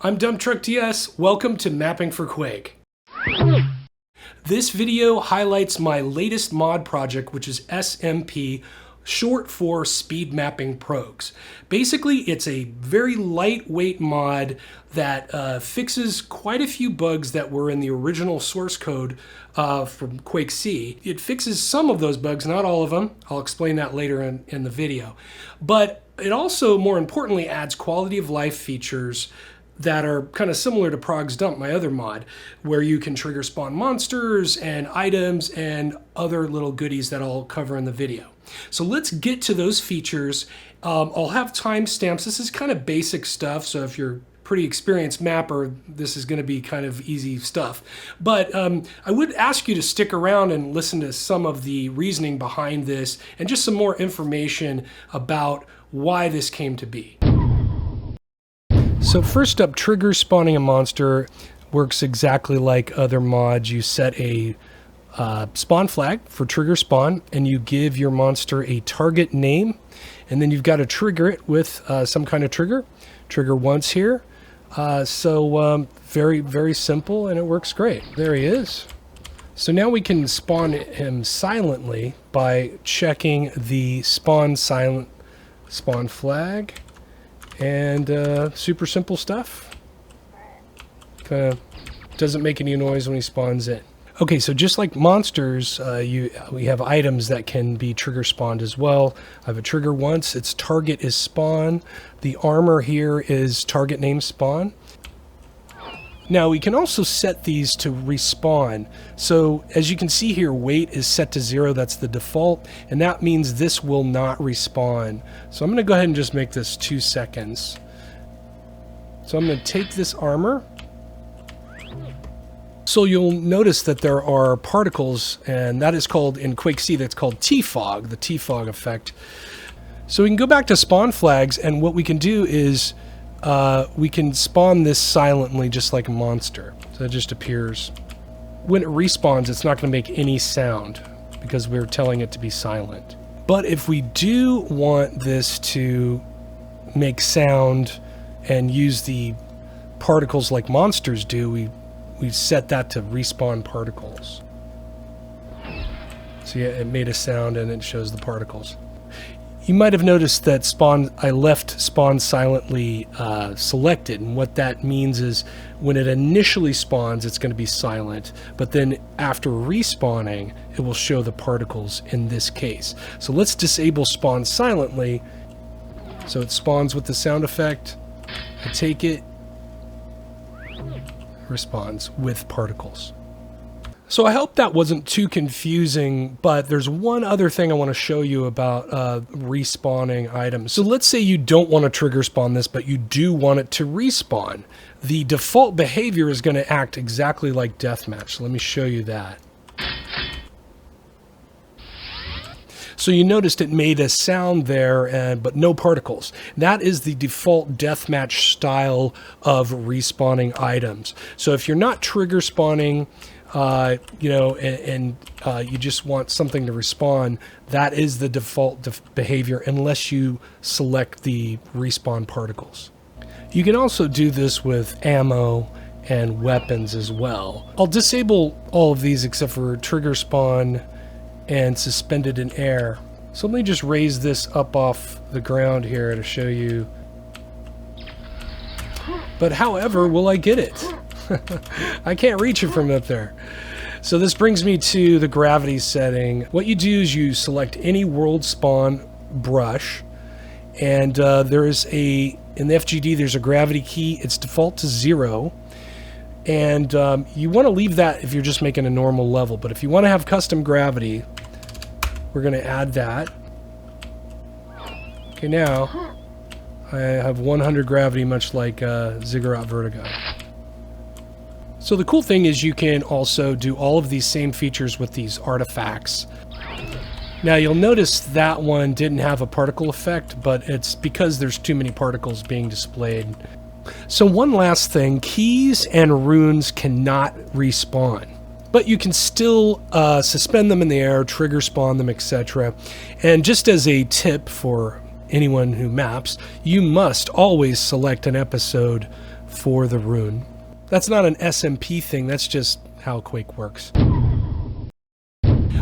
I'm DumpTruckTS. Welcome to Mapping for Quake. This video highlights my latest mod project, which is SMP, short for Speed Mapping Progs. Basically, it's a very lightweight mod that fixes quite a few bugs that were in the original source code from QuakeC. It fixes some of those bugs, not all of them. I'll explain that later in the video. But it also, more importantly, adds quality of life features that are kind of similar to Progs Dump, my other mod, where you can trigger spawn monsters and items and other little goodies that I'll cover in the video. So let's get to those features. I'll have timestamps. This is kind of basic stuff, so if you're a pretty experienced mapper, this is going to be kind of easy stuff. But I would ask you to stick around and listen to some of the reasoning behind this and just some more information about why this came to be. So first up, trigger spawning a monster works exactly like other mods. You set a spawn flag for trigger spawn, and you give your monster a target name, and then you've got to trigger it with some kind of trigger. Trigger once here. Very, very simple, and it works great. There he is. So now we can spawn him silently by checking the spawn silent spawn flag. And super simple stuff. Kind of doesn't make any noise when he spawns in. Okay, so just like monsters, we have items that can be trigger spawned as well. I have a trigger once, its target is spawn. The armor here is target name spawn. Now we can also set these to respawn. So as you can see here, weight is set to 0, that's the default, and that means this will not respawn. So I'm gonna go ahead and just make this 2 seconds. So I'm gonna take this armor. So you'll notice that there are particles, and that is called, in QuakeC, that's called T-Fog, the T-Fog effect. So we can go back to spawn flags, and what we can do is we can spawn this silently just like a monster. So it just appears. When it respawns, it's not going to make any sound because we're telling it to be silent. But if we do want this to make sound and use the particles like monsters do, we set that to respawn particles. So yeah, it made a sound and it shows the particles. You might have noticed that I left spawn silently selected, and what that means is when it initially spawns, it's going to be silent, but then after respawning, it will show the particles in this case. So let's disable spawn silently, so it spawns with the sound effect. I take it, responds with particles. So I hope that wasn't too confusing, but there's one other thing I want to show you about respawning items. So let's say you don't want to trigger spawn this, but you do want it to respawn. The default behavior is going to act exactly like Deathmatch. So let me show you that. So you noticed it made a sound there, but no particles. That is the default Deathmatch style of respawning items. So if you're not trigger spawning, you just want something to respawn, that is the default behavior unless you select the respawn particles. You can also do this with ammo and weapons as well. I'll disable all of these except for trigger spawn and suspended in air. So let me just raise this up off the ground here to show you. But however, will I get it? I can't reach it from up there. So this brings me to the gravity setting. What you do is you select any world spawn brush, and in the FGD there's a gravity key. It's default to 0, and you want to leave that if you're just making a normal level, but if you want to have custom gravity, we're going to add that. Okay, now I have 100 gravity, much like Ziggurat Vertigo. So the cool thing is you can also do all of these same features with these artifacts. Now you'll notice that one didn't have a particle effect, but it's because there's too many particles being displayed. So one last thing, keys and runes cannot respawn, but you can still suspend them in the air, trigger spawn them, etc. And just as a tip for anyone who maps, you must always select an episode for the rune. That's not an SMP thing, that's just how Quake works.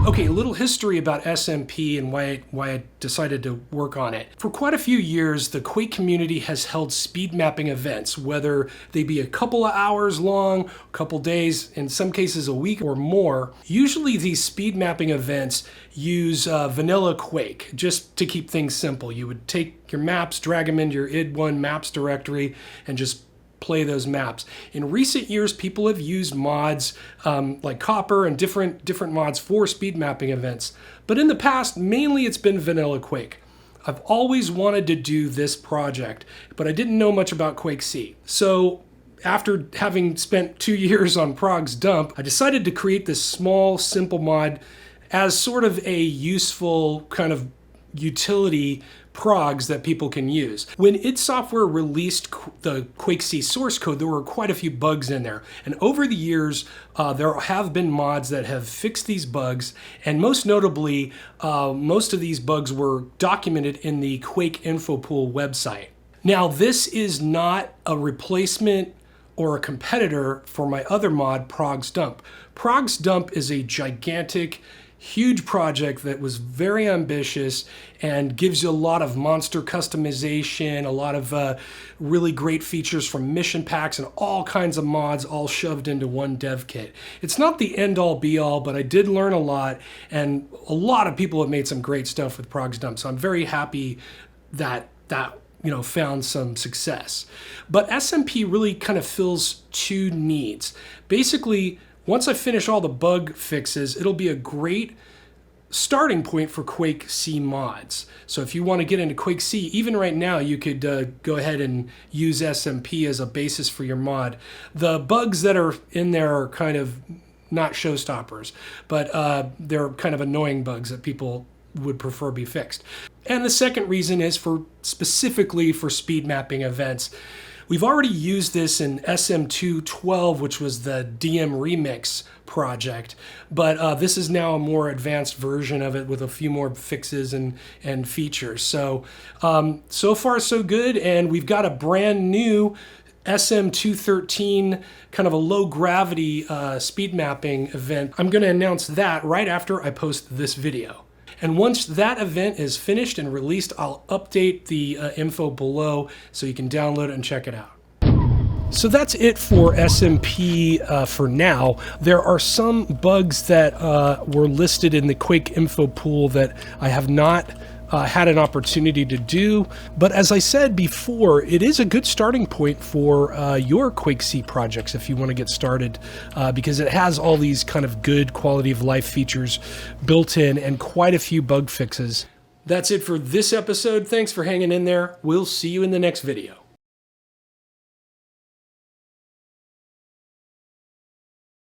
Okay, a little history about SMP and why I decided to work on it. For quite a few years, the Quake community has held speed mapping events, whether they be a couple of hours long, a couple days, in some cases a week or more. Usually these speed mapping events use vanilla Quake, just to keep things simple. You would take your maps, drag them into your id1 maps directory, and just play those maps. In recent years, people have used mods like Copper and different mods for speed mapping events. But in the past, mainly it's been vanilla Quake. I've always wanted to do this project, but I didn't know much about QuakeC. So after having spent 2 years on progs dump, I decided to create this small, simple mod as sort of a useful kind of utility progs that people can use. When id Software released the QuakeC source code, there were quite a few bugs in there. And over the years, there have been mods that have fixed these bugs. And most notably, most of these bugs were documented in the Quake Info Pool website. Now, this is not a replacement or a competitor for my other mod, progs dump. Progs dump is a gigantic, huge project that was very ambitious and gives you a lot of monster customization, a lot of really great features from mission packs and all kinds of mods all shoved into one dev kit. It's not the end all be all, but I did learn a lot, and a lot of people have made some great stuff with progs dump. So I'm very happy that found some success. But SMP really kind of fills two needs. Basically, once I finish all the bug fixes, it'll be a great starting point for QuakeC mods. So if you want to get into QuakeC, even right now, you could go ahead and use SMP as a basis for your mod. The bugs that are in there are kind of not showstoppers, but they're kind of annoying bugs that people would prefer be fixed. And the second reason is specifically for speed mapping events. We've already used this in SM212, which was the DM Remix project, but this is now a more advanced version of it with a few more fixes and features. So, so far so good, and we've got a brand new SM213, kind of a low gravity speed mapping event. I'm gonna announce that right after I post this video. And once that event is finished and released, I'll update the info below so you can download it and check it out. So that's it for SMP for now. There are some bugs that were listed in the Quake Info Pool that I have not had an opportunity to do. But as I said before, it is a good starting point for your QuakeC projects if you want to get started, because it has all these kind of good quality of life features built in and quite a few bug fixes. That's it for this episode. Thanks for hanging in there. We'll see you in the next video.